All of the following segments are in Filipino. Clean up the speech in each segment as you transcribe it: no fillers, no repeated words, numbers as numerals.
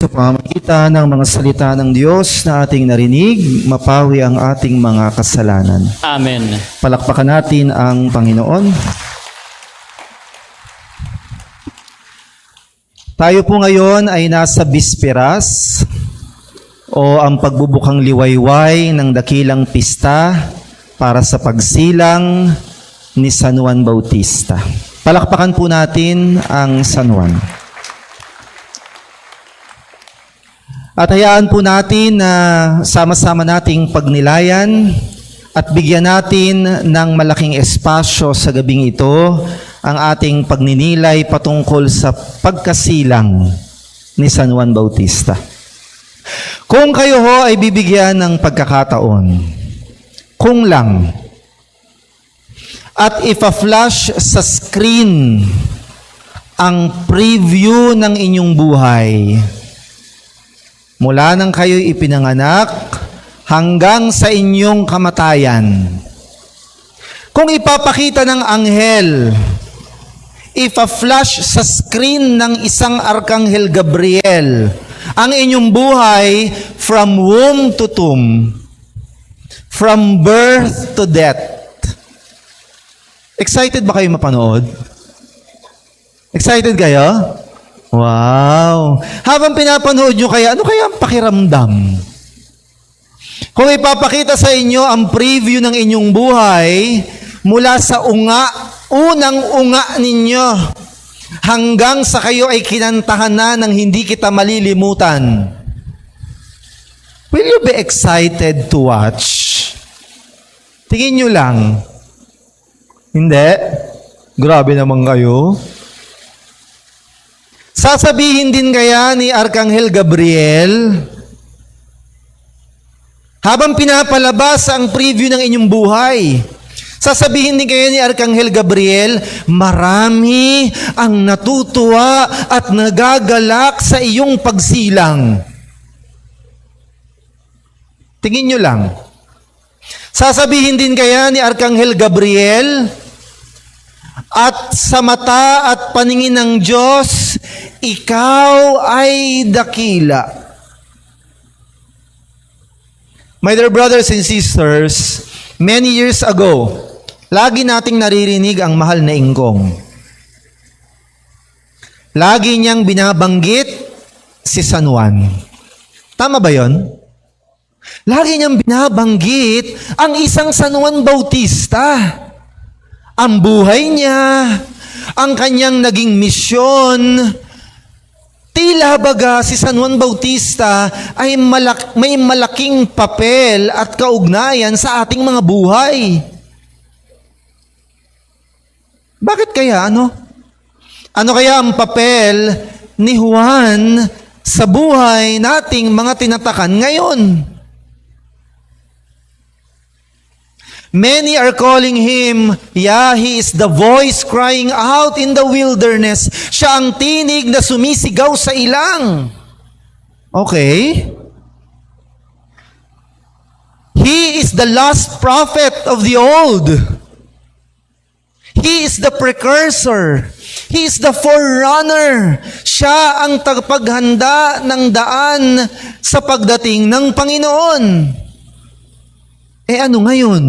sa pamamagitan ng mga salita ng Diyos na ating narinig, mapawi ang ating mga kasalanan. Amen. Palakpakan natin ang Panginoon. Tayo po ngayon ay nasa bisperas o ang pagbubukang liwayway ng dakilang pista para sa pagsilang ni San Juan Bautista. Palakpakan po natin ang San Juan. At hayaan po natin na sama-sama nating pagnilayan at bigyan natin ng malaking espasyo sa gabing ito ang ating pagninilay patungkol sa pagkasilang ni San Juan Bautista. Kung kayo ho ay bibigyan ng pagkakataon, kung lang, at ipa-flash sa screen ang preview ng inyong buhay, mula nang kayo'y ipinanganak hanggang sa inyong kamatayan. Kung ipapakita ng anghel, ipa-flash sa screen ng isang Arkanghel Gabriel, ang inyong buhay from womb to tomb, from birth to death. Excited ba kayo mapanood? Excited kayo? Wow! Habang pinapanood nyo kaya, ano kaya ang pakiramdam? Kung ipapakita sa inyo ang preview ng inyong buhay mula sa unang unga ninyo hanggang sa kayo ay kinantahan na ng hindi kita malilimutan, will you be excited to watch? Tingin nyo lang. Hindi? Grabe naman kayo. Sasabihin din kaya ni Arkanghel Gabriel, habang pinapalabas ang preview ng inyong buhay, sasabihin din kaya ni Arkanghel Gabriel, marami ang natutuwa at nagagalak sa iyong pagsilang. Tingin nyo lang. Sasabihin din kaya ni Arkanghel Gabriel, at sa mata at paningin ng Diyos, ikaw ay dakila. My dear brothers and sisters, many years ago, lagi nating naririnig ang mahal na Ingkong. Lagi niyang binabanggit si San Juan. Tama ba yon? Lagi niyang binabanggit ang isang San Juan Bautista. Ang buhay niya, ang kanyang naging misyon, tila baga si San Juan Bautista ay may malaking papel at kaugnayan sa ating mga buhay. Bakit kaya ano? Ano kaya ang papel ni Juan sa buhay nating mga tinatakan ngayon? Many are calling him, he is the voice crying out in the wilderness. Siya ang tinig na sumisigaw sa ilang. Okay. He is the last prophet of the old. He is the precursor. He is the forerunner. Siya ang tagapaghanda ng daan sa pagdating ng Panginoon. Ano ngayon?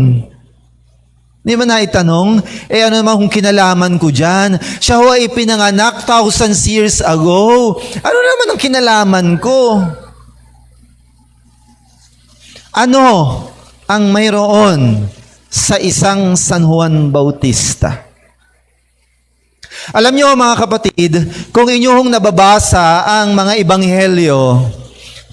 Di ba naitanong? Ano naman kung kinalaman ko dyan? Siya ho ay pinanganak thousands years ago. Ano naman ang kinalaman ko? Ano ang mayroon sa isang San Juan Bautista? Alam niyo mga kapatid, kung inyong nababasa ang mga ebanghelyo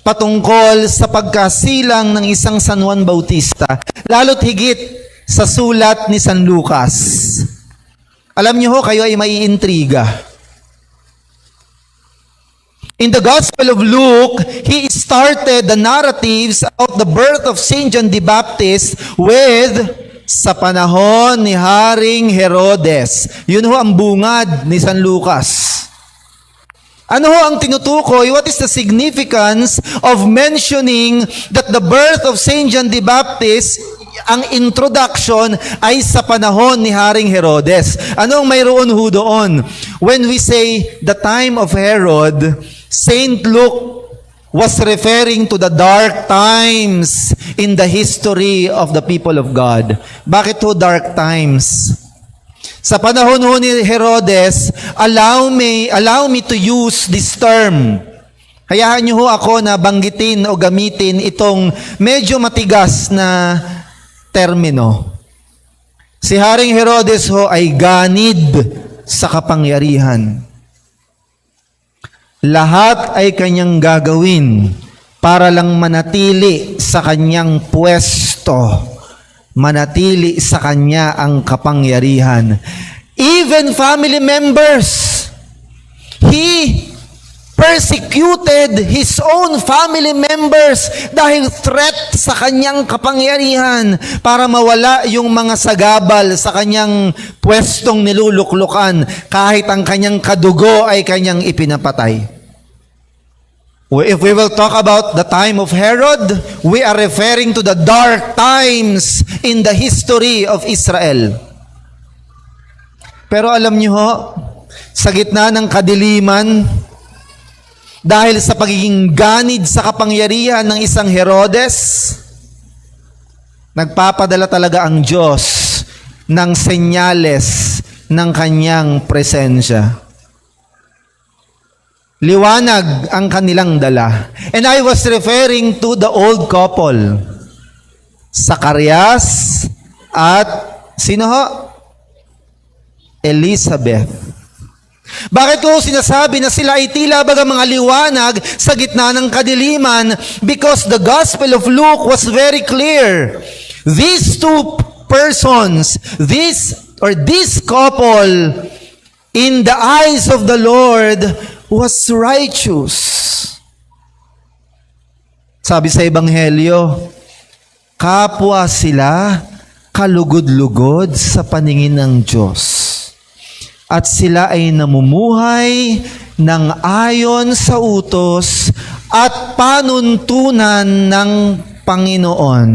patungkol sa pagkasilang ng isang San Juan Bautista, lalo't higit sa sulat ni San Lucas, alam niyo ho, kayo ay maiintriga. In the Gospel of Luke, he started the narratives about the birth of Saint John the Baptist with sa panahon ni Haring Herodes. Yun ho ang bungad ni San Lucas. Ano ho ang tinutukoy? What is the significance of mentioning that the birth of Saint John the Baptist, ang introduction ay sa panahon ni Haring Herodes? Ano ang mayroon ho doon? When we say the time of Herod, Saint Luke was referring to the dark times in the history of the people of God. Bakit ho dark times? Sa panahon ho ni Herodes, allow me to use this term. Hayaan niyo ho ako na banggitin o gamitin itong medyo matigas na termino. Si Haring Herodes ho ay ganid sa kapangyarihan. Lahat ay kanyang gagawin para lang manatili sa kanyang pwesto, manatili sa kanya ang kapangyarihan. Even family members, he persecuted his own family members dahil threat sa kanyang kapangyarihan para mawala yung mga sagabal sa kanyang pwestong niluluklukan kahit ang kanyang kadugo ay kanyang ipinapatay. If we will talk about the time of Herod, we are referring to the dark times in the history of Israel. Pero alam niyo ho, sa gitna ng kadiliman, dahil sa pagiging ganid sa kapangyarihan ng isang Herodes, nagpapadala talaga ang Diyos ng senyales ng kanyang presensya. Liwanag ang kanilang dala. And I was referring to the old couple, Zacarias at sino ho? Elizabeth. Bakit ko sinasabi na sila ay tila baga mga liwanag sa gitna ng kadiliman? Because the Gospel of Luke was very clear. These two persons, this couple, in the eyes of the Lord, was righteous. Sabi sa Ebanghelyo, kapwa sila kalugod-lugod sa paningin ng Diyos. At sila ay namumuhay ng ayon sa utos at panuntunan ng Panginoon.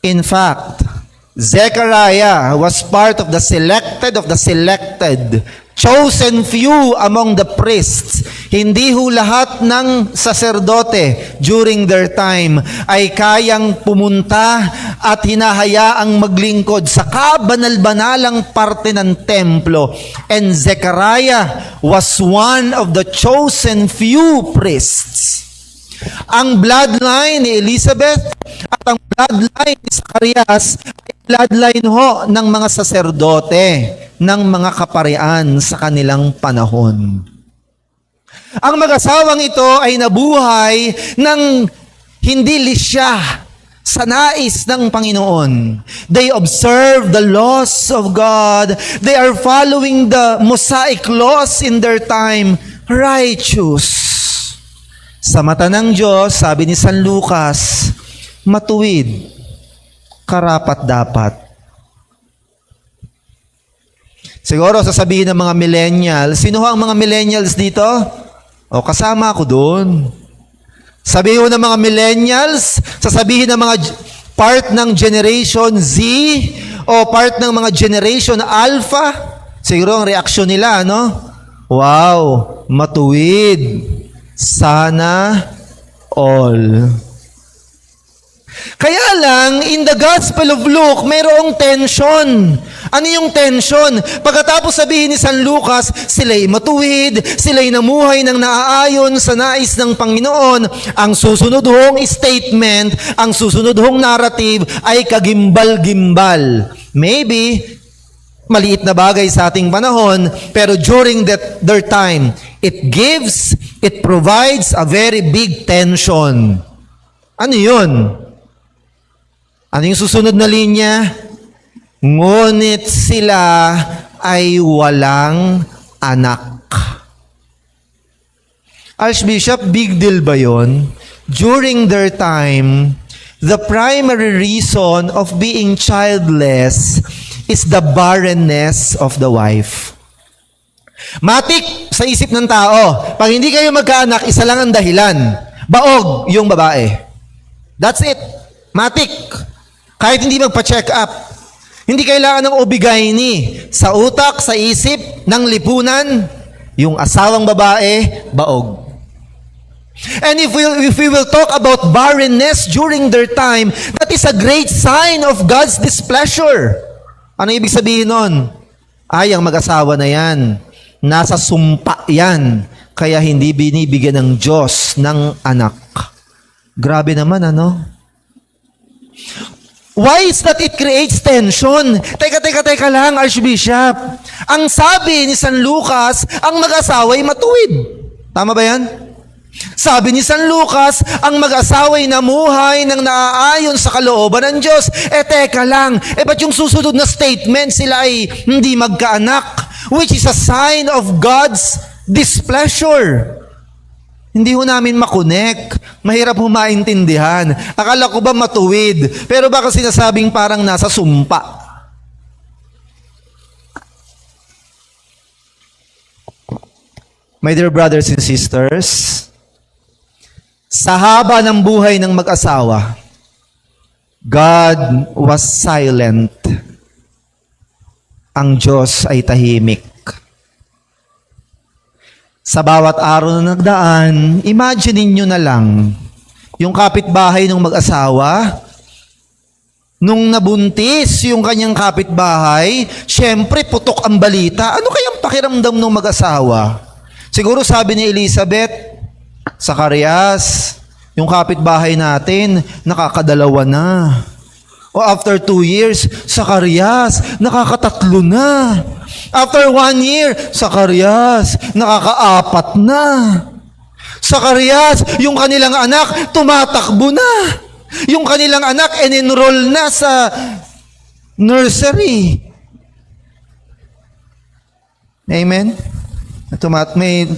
In fact, Zechariah was part of the selected, chosen few among the priests. Hindi ho lahat ng saserdote during their time ay kayang pumunta at hinahayaang maglingkod sa kabanal-banalang parte ng templo. And Zechariah was one of the chosen few priests. Ang bloodline ni Elizabeth at ang bloodline ni Zacarias ay bloodline ho ng mga saserdote, ng mga kaparian sa kanilang panahon. Ang mag-asawang ito ay nabuhay ng hindi lisya sa nais ng Panginoon. They observe the laws of God. They are following the Mosaic laws in their time. Righteous. Sa mata ng Diyos, sabi ni San Lucas, matuwid, karapat-dapat. Siguro sasabihin ng mga millennials, sino ang mga millennials dito? O kasama ako doon. Sabihin ng mga millennials, sasabihin ng mga part ng Generation Z o part ng mga Generation Alpha, siguro ang reaksyon nila, no? Wow, matuwid. Sana all. Kaya lang, in the Gospel of Luke, mayroong tension. Ano yung tension? Pagkatapos sabihin ni San Lucas, sila'y matuwid, sila'y namuhay ng naaayon sa nais ng Panginoon. Ang susunod hong statement, ang susunod hong narrative ay kagimbal-gimbal. Maybe, maliit na bagay sa ating panahon, pero during their time, it provides a very big tension. Ano yun? Ano yung susunod na linya? Ngunit sila ay walang anak. Archbishop, big deal ba yun? During their time, the primary reason of being childless is the barrenness of the wife. Matik sa isip ng tao, pag hindi kayo magkaanak, isa lang ang dahilan. Baog yung babae. That's it. Matik. Kahit hindi magpa-check up. Hindi kailangan ng obigaini sa utak, sa isip, ng lipunan. Yung asawang babae, baog. And if we will talk about barrenness during their time, that is a great sign of God's displeasure. Ano ibig sabihin nun? Ay, ang mag-asawa na yan, nasa sumpa yan, kaya hindi binibigyan ng Diyos ng anak. Grabe naman, ano? Why is that it creates tension? Teka lang, Archbishop. Ang sabi ni San Lucas, ang mag-asawa'y matuwid. Tama ba yan? Sabi ni San Lucas, ang mag-asawa'y namuhay ng naaayon sa kalooban ng Diyos. Teka lang, ba't yung susunod na statement sila ay hindi magkaanak? Which is a sign of God's displeasure. Hindi ho namin makonek. Mahirap ho maintindihan. Akala ko ba matuwid? Pero baka sinasabing parang nasa sumpa. My dear brothers and sisters, sa haba ng buhay ng mag-asawa, God was silent. Ang Diyos ay tahimik. Sa bawat araw na nagdaan, imagine niyo na lang, yung kapitbahay ng mag-asawa, nung nabuntis yung kanyang kapitbahay, syempre putok ang balita. Ano kayang pakiramdam ng mag-asawa? Siguro sabi ni Elizabeth, Zacarias, yung kapitbahay natin, nakakadalawa na. O after 2 years, Zacarias, nakakatatlo na. After 1 year, Zacarias, nakakaapat na. Zacarias, yung kanilang anak, tumatakbo na. Yung kanilang anak, enroll na sa nursery. Amen? May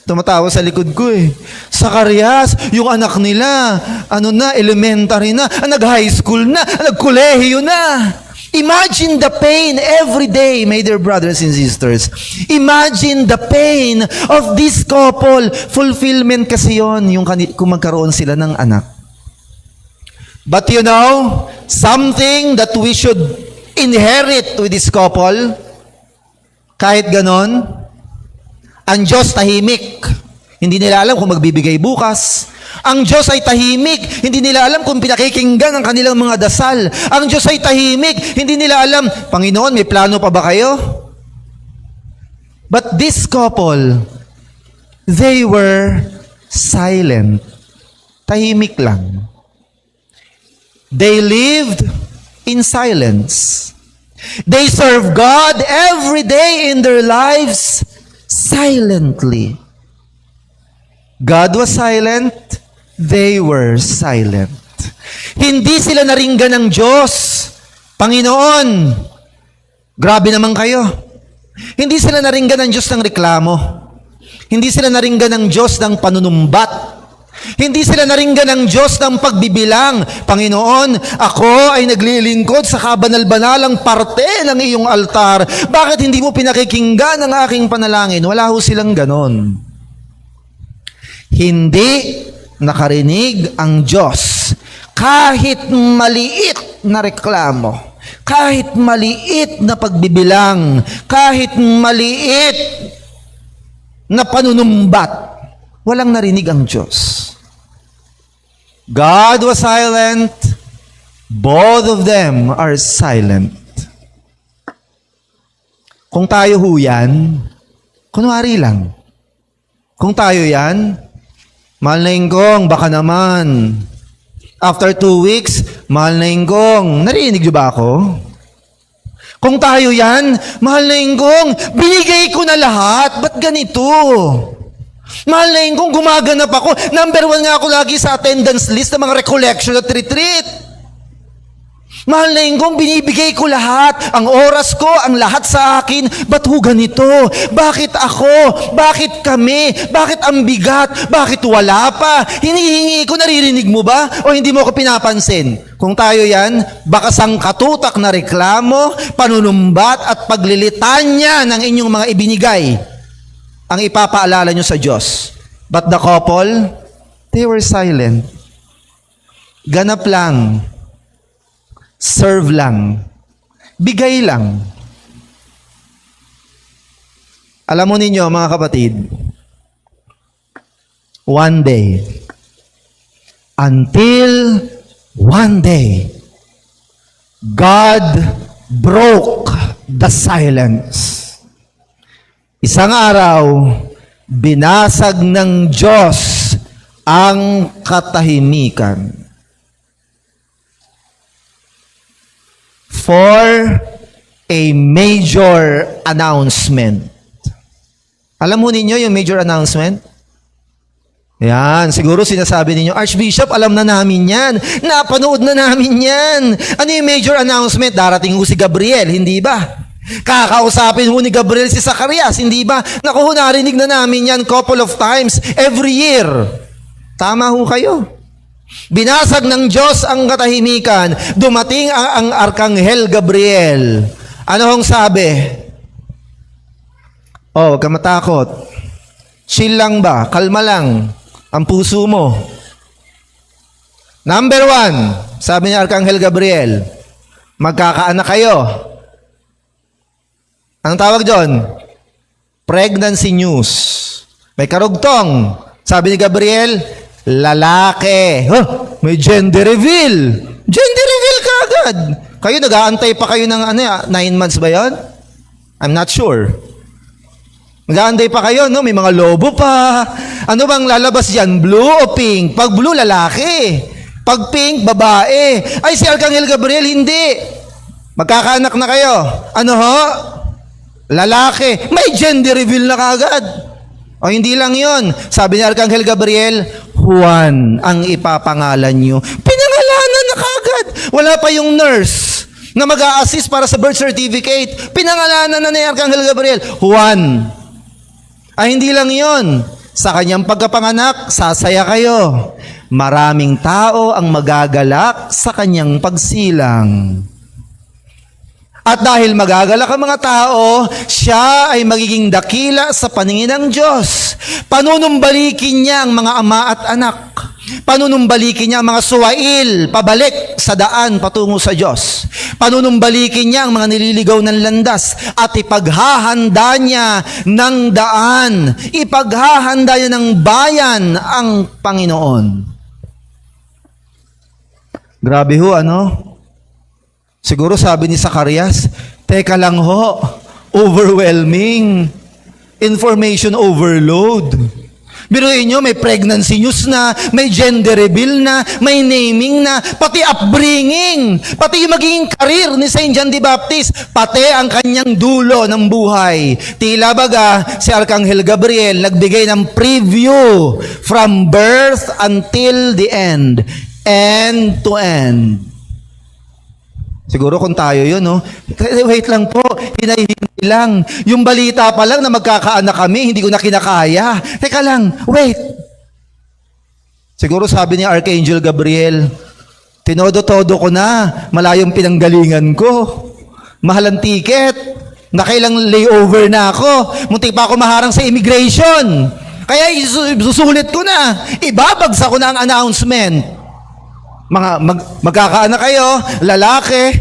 tumatawa sa likod ko eh. Zacarias, yung anak nila, elementary na, nag-high school na, nag-kolehiyo na. Imagine the pain every day, my dear brothers and sisters. Imagine the pain of this couple. Fulfillment kasi yon kung magkaroon sila ng anak. But you know, something that we should inherit with this couple, kahit ganon, ang Diyos tahimik. Hindi nila alam kung magbibigay bukas. Ang Diyos ay tahimik. Hindi nila alam kung pinakikinggan ang kanilang mga dasal. Ang Diyos ay tahimik. Hindi nila alam, Panginoon, may plano pa ba kayo? But this couple, they were silent. Tahimik lang. They lived in silence. They served God every day in their lives silently. God was silent, they were silent. Hindi sila naringgan ng Diyos. Panginoon, grabe naman kayo. Hindi sila naringgan ng Diyos ng reklamo. Hindi sila naringgan ng Diyos ng panunumbat. Hindi sila naringgan ng Diyos ng pagbibilang. Panginoon, ako ay naglilingkod sa kabanal-banalang parte ng iyong altar. Bakit hindi mo pinakikinggan ang aking panalangin? Wala ho silang ganon. Hindi nakarinig ang Diyos kahit maliit na reklamo, kahit maliit na pagbibilang, kahit maliit na panunumbat, walang narinig ang Diyos. God was silent, both of them are silent. Kung tayo ho yan, kunwari lang. Kung tayo yan, mahal na Ingkong, baka naman. After 2 weeks, mahal na Ingkong, narinig niyo ba ako? Kung tayo yan, mahal na Ingkong, binigay ko na lahat, ba't ganito? Mahal na Ingkong, gumaganap ako. Number 1 nga ako lagi sa attendance list ng mga recollection at retreat. Mahal na Ingkong, binibigay ko lahat. Ang oras ko, ang lahat sa akin. Ba't ho ganito? Bakit ako? Bakit kami? Bakit ang bigat? Bakit wala pa? Hinihingi ko, naririnig mo ba? O hindi mo ko pinapansin? Kung tayo yan, baka sangkatutak na reklamo, panunumbat at paglilitanya ng inyong mga ibinigay ang ipapaalala nyo sa Diyos. But the couple, they were silent. Ganap lang. Serve lang. Bigay lang. Alam mo ninyo, mga kapatid, one day, until one day, God broke the silence. Isang araw, binasag ng Diyos ang katahimikan. For a major announcement. Alam mo ninyo yung major announcement? Yan, siguro sinasabi ninyo, Archbishop, alam na namin yan. Napanood na namin yan. Ano yung major announcement? Darating ho si Gabriel, hindi ba? Kakausapin ho ni Gabriel si Zacarias, hindi ba? Naku, narinig na namin yan couple of times every year. Tama ho kayo. Binasag ng Diyos ang katahimikan. Dumating ang Arkanghel Gabriel. Ano hong sabi? Oh, huwag ka matakot. Chill lang ba? Kalma lang ang puso mo. Number 1, sabi ni Arkanghel Gabriel, magkakaanak kayo. Anong tawag doon? Pregnancy news. May karugtong. Sabi ni Gabriel, lalaki. Huh, may gender reveal. Gender reveal ka agad. Kayo, nag-aantay pa kayo ng 9 months ba yon? I'm not sure. Nag-aantay pa kayo, no? May mga lobo pa. Ano bang lalabas dyan? Blue o pink? Pag blue, lalaki. Pag pink, babae. Ay, si Arkanghel Gabriel, hindi. Magkakaanak na kayo. Ano ho? Lalaki. May gender reveal na kaagad. O hindi lang yon. Sabi ni Arkanghel Gabriel, Juan ang ipapangalan nyo. Pinangalanan na kaagad. Wala pa yung nurse na mag-a-assist para sa birth certificate. Pinangalanan na ni Arkanghel Gabriel, Juan. Ay hindi lang yon. Sa kanyang pagkapanganak, sasaya kayo. Maraming tao ang magagalak sa kanyang pagsilang. At dahil magagalak ang mga tao, siya ay magiging dakila sa paningin ng Diyos. Panunumbalikin niya ang mga ama at anak. Panunumbalikin niya ang mga suwail, pabalik sa daan patungo sa Diyos. Panunumbalikin niya ang mga nililigaw ng landas at ipaghahanda niya ng daan. Ipaghahanda niya ng bayan ang Panginoon. Grabe ho, ano? Siguro sabi ni Zacarias, teka lang ho, overwhelming, information overload. Biruin nyo, may pregnancy news na, may gender reveal na, may naming na, pati upbringing, pati yung magiging career ni Saint John the Baptist, pati ang kanyang dulo ng buhay. Tila baga, si Arkanghel Gabriel nagbigay ng preview from birth until the end to end. Siguro kung tayo yun, no? Wait lang po, hinay-hinay lang. Yung balita pa lang na magkakaanak kami, hindi ko na kinakaya. Teka lang, wait. Siguro sabi ni Archangel Gabriel, tinodo-todo ko na, malayong pinanggalingan ko. Mahal ang ticket, nakailang layover na ako. Muntik pa ako maharang sa immigration. Kaya susulit ko na, ibabagsak ko na ang announcement. Magkakaanak kayo, lalaki,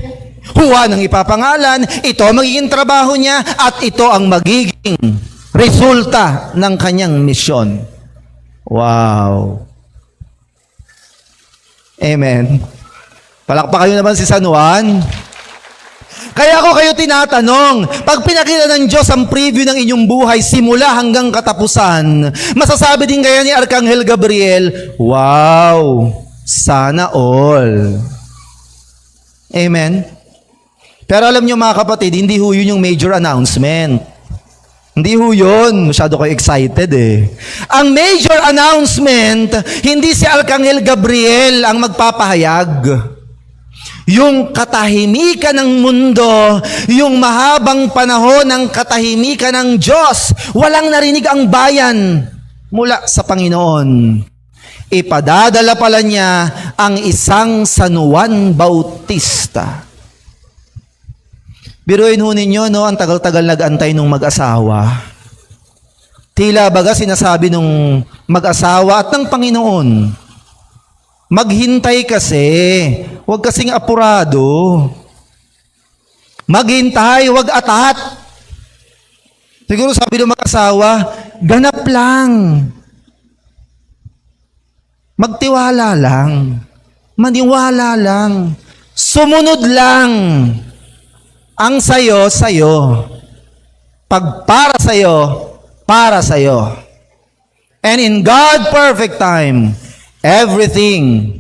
Juan ang ipapangalan, ito magiging trabaho niya at ito ang magiging resulta ng kanyang misyon. Wow. Amen. Palakpak kayo naman si San Juan. Kaya ako kayo tinatanong, pag pinakita ng Diyos ang preview ng inyong buhay simula hanggang katapusan, masasabi din kaya ni Arkanghel Gabriel, wow, sana all. Amen? Pero alam nyo mga kapatid, hindi ho yun yung major announcement. Hindi ho yun. Masyado ko excited eh. Ang major announcement, hindi si Arkanghel Gabriel ang magpapahayag. Yung katahimikan ng mundo, yung mahabang panahon ng katahimikan ng Diyos, walang narinig ang bayan mula sa Panginoon. Ipadadala pala niya ang isang San Juan Bautista. Biruin ho ninyo, no, ang tagal-tagal nag-antay nung mag-asawa. Tila baga sinasabi nung mag-asawa at ng Panginoon, maghintay kasi, huwag kasing apurado. Maghintay, huwag atat. Siguro sabi ng mag-asawa, ganap lang. Magtiwala lang. Maniwala lang. Sumunod lang. Ang sayo, sayo. Pag para sa'yo. And in God perfect time, everything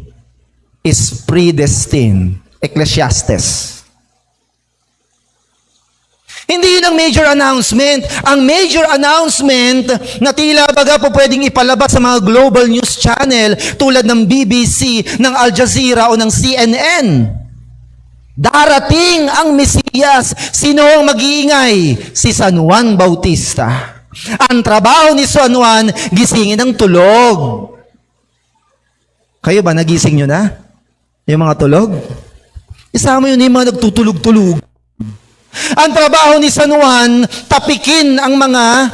is predestined. Ecclesiastes. Hindi yun ang major announcement. Ang major announcement na tila baga po pwedeng ipalabas sa mga global news channel tulad ng BBC, ng Al Jazeera o ng CNN. Darating ang Mesiyas. Sino ang mag-iingay? Si San Juan Bautista. Ang trabaho ni San Juan, gisingin ng tulog. Kayo ba, nagising nyo na? Yung mga tulog? Isama yun yung mga nagtutulog-tulog. Ang trabaho ni San Juan, tapikin ang mga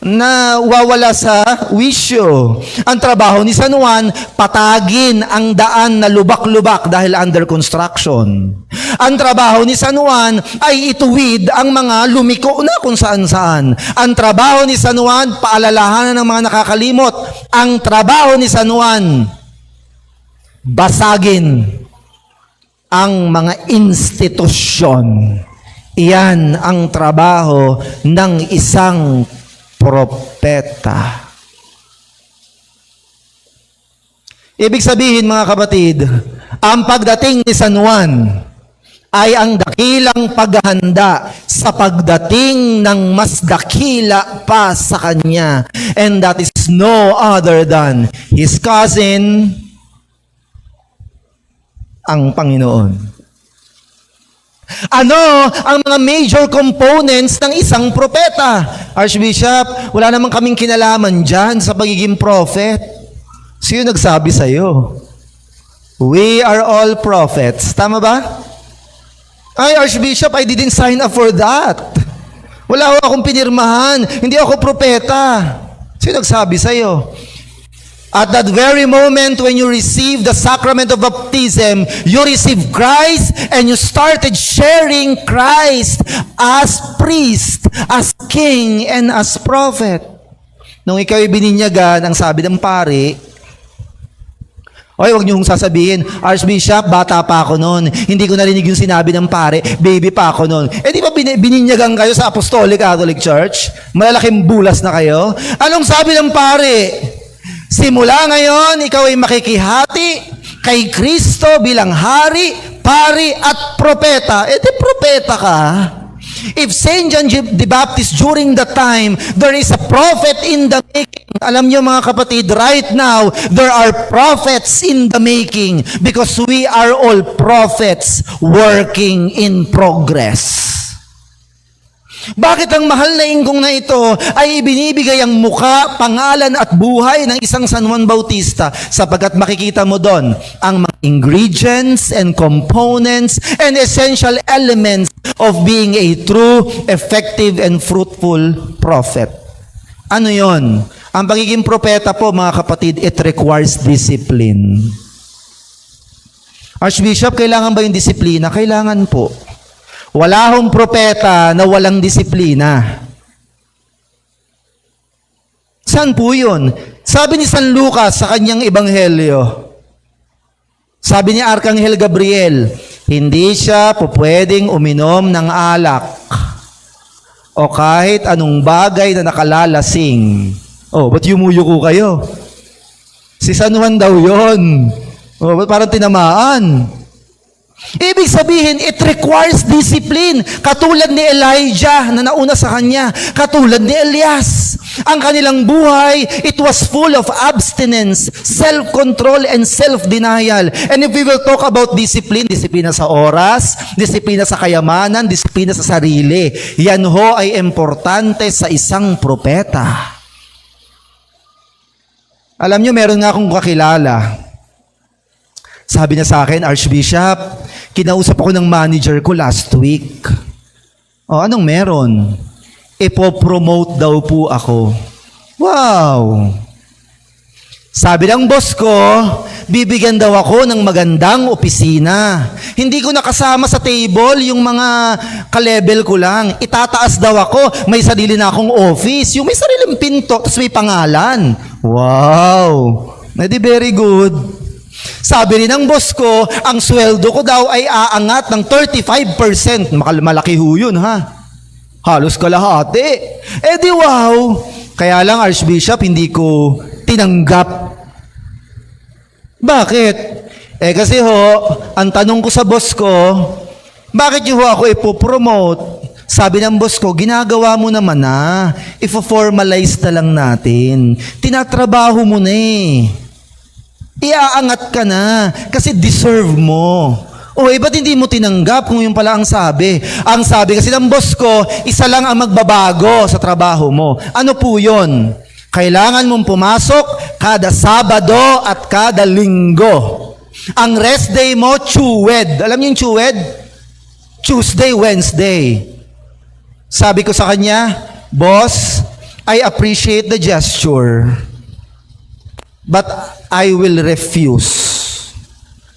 na wawala sa wisyo. Ang trabaho ni San Juan, patagin ang daan na lubak-lubak dahil under construction. Ang trabaho ni San Juan ay ituwid ang mga lumiko na kung saan-saan. Ang trabaho ni San Juan, paalalahanan ng mga nakakalimot. Ang trabaho ni San Juan, basagin ang mga institusyon. Iyan ang trabaho ng isang propeta. Ibig sabihin, mga kapatid, ang pagdating ni San Juan ay ang dakilang paghahanda sa pagdating ng mas dakila pa sa kanya. And that is no other than his cousin, ang Panginoon. Ano ang mga major components ng isang propeta? Archbishop, wala naman kaming kinalaman dyan sa pagiging prophet. Sino nagsabi sa'yo? We are all prophets. Tama ba? Ay, Archbishop, I didn't sign up for that. Wala akong pinirmahan. Hindi ako propeta. Sino nagsabi sa'yo? At that very moment when you receive the sacrament of baptism, you receive Christ and you started sharing Christ as priest, as king, and as prophet. Nung ikaw bininyagan, ang sabi ng pari, oy, wag niyo hong sasabihin, Archbishop, bata pa ako noon. Hindi ko narinig yung sinabi ng pare, baby pa ako noon. Eh di ba bininyagan kayo sa Apostolic Catholic Church? Malalaking bulas na kayo. Anong sabi ng pare? Simula ngayon, ikaw ay makikihati kay Kristo bilang hari, pari at propeta. Eh di propeta ka. If Saint John the Baptist during the time, there is a prophet in the making. Alam niyo mga kapatid, right now, there are prophets in the making because we are all prophets working in progress. Bakit ang mahal na inggong na ito ay ibinibigay ang muka, pangalan at buhay ng isang San Juan Bautista sapagkat makikita mo doon ang mga ingredients and components and essential elements of being a true, effective, and fruitful prophet. Ano yon? Ang pagiging propeta po mga kapatid, it requires discipline. Archbishop, kailangan ba yung disiplina? Kailangan po. Wala hong propeta na walang disiplina. Saan po yun? Sabi ni San Lucas sa kanyang ebanghelyo, sabi ni Arkanghel Gabriel, hindi siya pwedeng uminom ng alak o kahit anong bagay na nakalalasing. Oh, ba't yumuyuko kayo? Si San Juan daw yun. Oh, ba't parang tinamaan? Ibig sabihin, it requires discipline. Katulad ni Elijah na nauna sa kanya. Katulad ni Elias. Ang kanilang buhay, it was full of abstinence, self-control, and self-denial. And if we will talk about discipline, disiplina sa oras, disiplina sa kayamanan, disiplina sa sarili, yan ho ay importante sa isang propeta. Alam nyo, meron nga akong kakilala. Sabi niya sa akin, Archbishop, kinausap ako ng manager ko last week. O, anong meron? Ipo-promote daw po ako. Wow! Sabi ng boss ko, bibigyan daw ako ng magandang opisina. Hindi ko nakasama sa table yung mga ka-level ko lang. Itataas daw ako, may sarili na akong office, yung may sariling pinto, tapos may pangalan. Wow! Edi very good. Sabi rin ng boss ko, ang sweldo ko daw ay aangat ng 35%. Malaki ho yun, ha? Halos kalahati. Edi wow! Kaya lang, Archbishop, hindi ko tinanggap. Bakit? Kasi ho, ang tanong ko sa boss ko, bakit niyo ho ako ipopromote? Sabi ng boss ko, ginagawa mo naman na. Ifo-formalize na lang natin. Tinatrabaho mo na eh. Iaangat ka na kasi deserve mo. Ba't hindi mo tinanggap kung yun pala ang sabi? Ang sabi kasi ng boss ko, isa lang ang magbabago sa trabaho mo. Ano po yun? Kailangan mong pumasok kada Sabado at kada Linggo. Ang rest day mo, Chuwed. Alam niyo yung Chuwed? Tuesday, Wednesday. Sabi ko sa kanya, Boss, I appreciate the gesture, but I will refuse.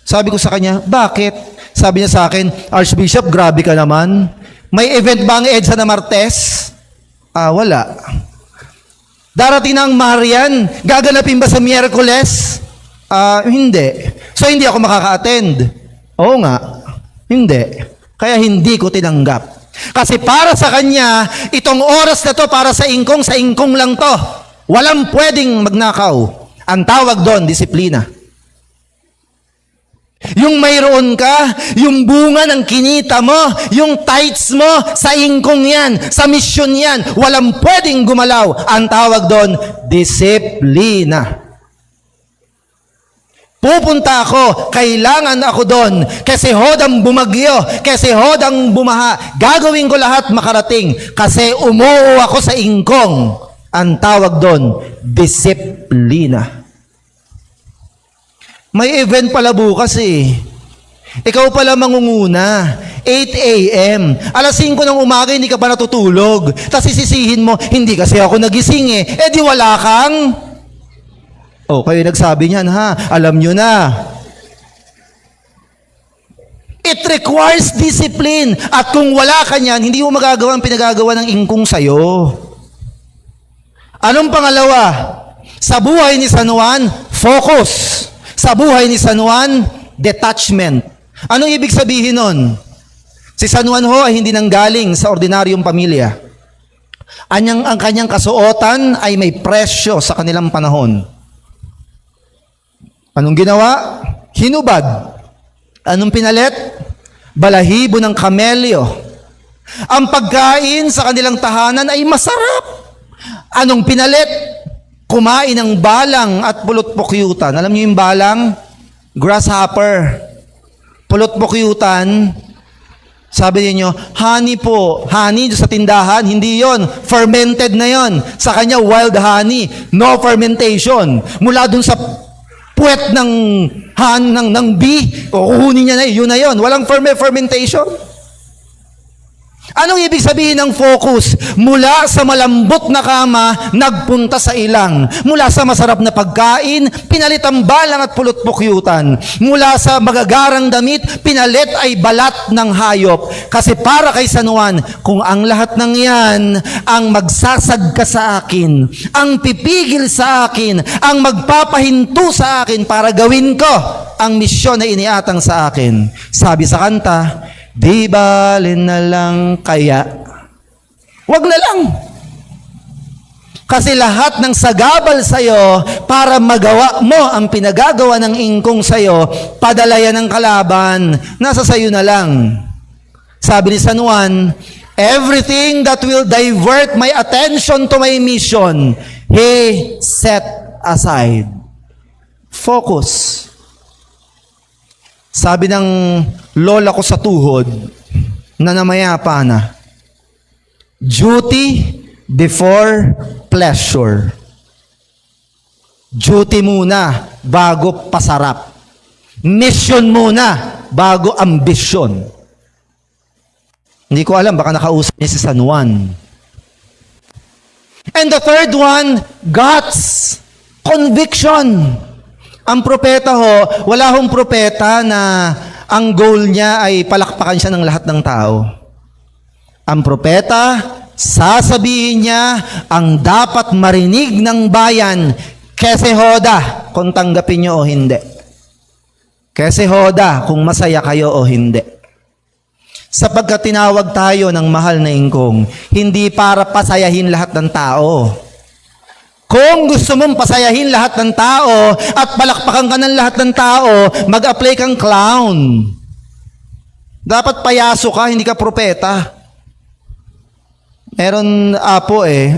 Sabi ko sa kanya, bakit? Sabi niya sa akin, Archbishop, grabe ka naman. May event ba ang EDSA na Martes? Wala. Darating na ang Marian, gaganapin ba sa Miyerkules? Hindi. So, hindi ako makaka-attend. Oo nga, hindi. Kaya hindi ko tinanggap. Kasi para sa kanya, itong oras na to para sa ingkong lang to. Walang pwedeng magnakaw. Ang tawag doon, disiplina. Yung mayroon ka, yung bunga ng kinita mo, yung tithes mo, sa ingkong yan, sa misyon yan, walang pwedeng gumalaw. Ang tawag doon, disiplina. Pupunta ako, kailangan ako doon, kasi hodang bumagyo, kasi hodang bumaha, gagawin ko lahat makarating, kasi umuo ako sa ingkong. Ang tawag doon, disiplina. May event pala bukas eh. Ikaw pala mangunguna. 8 a.m. Alas 5 ng umaga, hindi ka pa natutulog. Tapos isisihin mo, hindi kasi ako nagising eh. Di wala kang... kayo nagsabi niyan ha. Alam nyo na. It requires discipline. At kung wala ka niyan, hindi mo magagawa ang pinagagawa ng ingkong sa'yo. Anong pangalawa? Sa buhay ni San Juan, focus. Sa buhay ni San Juan, detachment. Anong ibig sabihin nun? Si San Juan ho ay hindi nanggaling sa ordinaryong pamilya. Ang kanyang kasuotan ay may presyo sa kanilang panahon. Anong ginawa? Hinubad. Anong pinalit? Balahibo ng kamelyo. Ang pagkain sa kanilang tahanan ay masarap. Anong pinalit? Kumain ng balang at pulot-pukyutan. Alam niyo yung balang? Grasshopper. Pulot-pukyutan. Sabi niyo, honey po. Honey sa tindahan, hindi yon. Fermented na yon. Sa kanya, wild honey. No fermentation. Mula dun sa puwet ng bee, kukunin niya na yun na yun. Walang fermentation. Anong ibig sabihin ng focus? Mula sa malambot na kama, nagpunta sa ilang. Mula sa masarap na pagkain, pinalit ang balang at pulot-pukyutan. Mula sa magagarang damit, pinalit ay balat ng hayop. Kasi para kay San Juan, kung ang lahat ng yan, ang magsasagka sa akin, ang pipigil sa akin, ang magpapahinto sa akin para gawin ko ang misyon na iniatang sa akin. Sabi sa kanta, di balin na lang kaya. Wag na lang. Kasi lahat ng sagabal sa'yo para magawa mo ang pinagagawa ng ingkong sa'yo, padalayan ng kalaban, nasa sa'yo na lang. Sabi ni San Juan, everything that will divert my attention to my mission, he set aside. Focus. Sabi ng lola ko sa tuhod, na namayapa na, duty before pleasure. Duty muna bago pasarap. Mission muna bago ambisyon. Hindi ko alam, baka nakausap niya si San Juan. And the third one, guts. Conviction. Ang propeta ho, wala hong propeta na ang goal niya ay palakpakan siya ng lahat ng tao. Ang propeta, sasabihin niya ang dapat marinig ng bayan, kese hoda, kung tanggapin niyo o hindi. Kese hoda, kung masaya kayo o hindi. Sapagkat tinawag tayo ng mahal na ingkong, hindi para pasayahin lahat ng tao. Kung gusto mong pasayahin lahat ng tao at palakpakan ka ng lahat ng tao, mag-apply kang clown. Dapat payaso ka, hindi ka propeta. Meron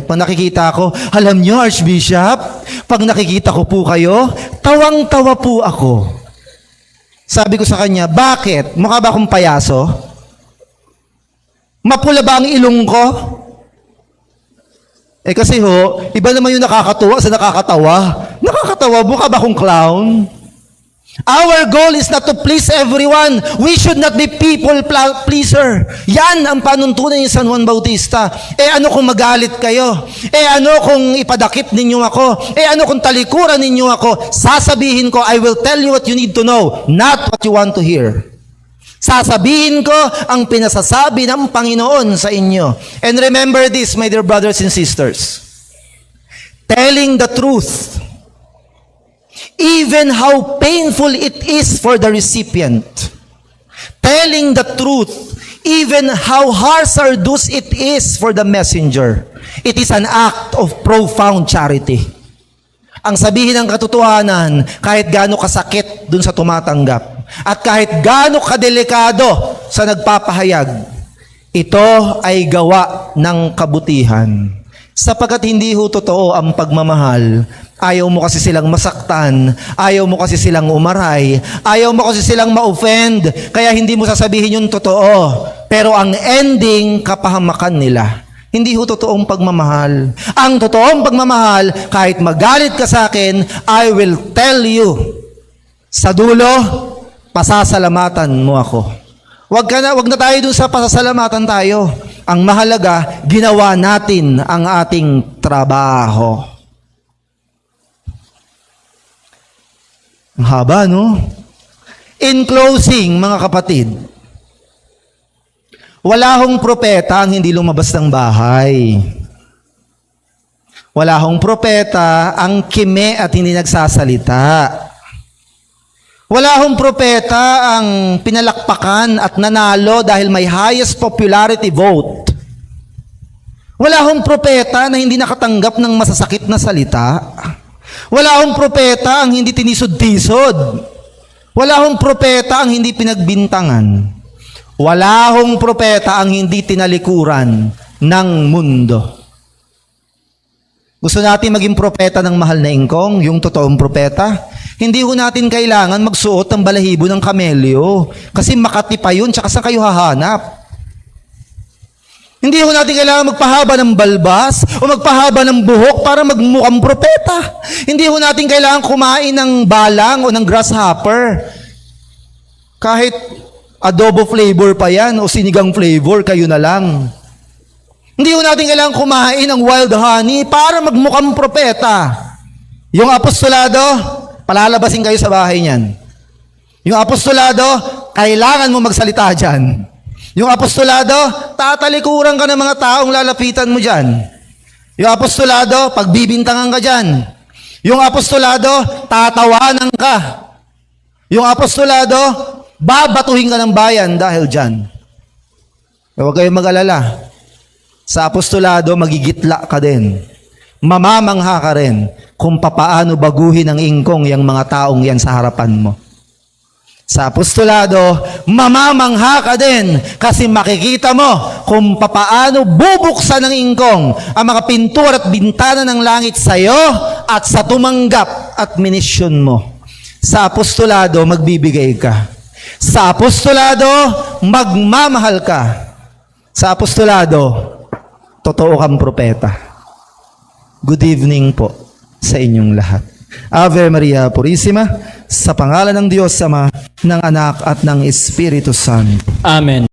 pag nakikita ko, alam niyo, Archbishop, pag nakikita ko po kayo, tawang-tawa po ako. Sabi ko sa kanya, bakit? Mukha ba akong payaso? Mapula ba ang ilong ko? Kasi ho, iba naman yung nakakatuwa sa nakakatawa. Nakakatawa, mukha ba akong clown? Our goal is not to please everyone. We should not be people pleaser. Yan ang panuntunan ni San Juan Bautista. Ano kung magalit kayo? Ano kung ipadakip ninyo ako? Ano kung talikuran ninyo ako? Sasabihin ko, I will tell you what you need to know, not what you want to hear. Sasabihin ko ang pinasasabi ng Panginoon sa inyo. And remember this, my dear brothers and sisters. Telling the truth, even how painful it is for the recipient. Telling the truth, even how harsh or arduous it is for the messenger. It is an act of profound charity. Ang sabihin ng katotohanan, kahit gaano kasakit dun sa tumatanggap, at kahit gaano kadelikado sa nagpapahayag, ito ay gawa ng kabutihan. Sapagkat hindi ho totoo ang pagmamahal. Ayaw mo kasi silang masaktan, ayaw mo kasi silang umaray, ayaw mo kasi silang ma-offend, kaya hindi mo sasabihin yung totoo. Pero ang ending, kapahamakan nila. Hindi ho totoong pagmamahal. Ang totoong pagmamahal, kahit magalit ka sa akin, I will tell you. Sa dulo, pasasalamatan mo ako. Wag na tayo dun sa pasasalamatan tayo. Ang mahalaga, ginawa natin ang ating trabaho. Ang haba, no? In closing, mga kapatid, wala hong propeta ang hindi lumabas ng bahay. Wala hong propeta ang kime at hindi nagsasalita. Wala hong propeta ang pinalakpakan at nanalo dahil may highest popularity vote. Wala hong propeta na hindi nakatanggap ng masasakit na salita. Wala hong propeta ang hindi tinisod-tisod. Wala hong propeta ang hindi pinagbintangan. Wala hong propeta ang hindi tinalikuran ng mundo. Gusto natin maging propeta ng mahal na ingkong, yung totoong propeta? Hindi ho natin kailangan magsuot ng balahibo ng kamelyo. Kasi Makati pa yun, tsaka saan kayo hahanap? Hindi ho natin kailangan magpahaba ng balbas o magpahaba ng buhok para magmukhang propeta. Hindi ho natin kailangan kumain ng balang o ng grasshopper. Kahit adobo flavor pa yan o sinigang flavor, kayo na lang. Hindi ho natin kailangan kumain ng wild honey para magmukhang propeta. Yung apostolado, palalabasin kayo sa bahay niyan. Yung apostolado, kailangan mo magsalita dyan. Yung apostolado, tatalikuran ka ng mga taong lalapitan mo dyan. Yung apostolado, pagbibintangan ka dyan. Yung apostolado, tatawanan ka. Yung apostolado, babatuhin ka ng bayan dahil dyan. Huwag kayong mag-alala. Sa apostolado, magigitla ka din. Mamamangha ka rin kung papaano baguhin ng ingkong yung mga taong yan sa harapan mo. Sa apostolado, mamamangha ka din kasi makikita mo kung papaano bubuksan ng ingkong ang mga pintura at bintana ng langit sa iyo at sa tumanggap at minisyon mo. Sa apostolado, magbibigay ka. Sa apostolado, magmamahal ka. Sa apostolado, totoo kang propeta. Good evening po sa inyong lahat. Ave Maria Purissima, sa pangalan ng Diyos Ama, ng Anak at ng Espiritu Santo. Amen.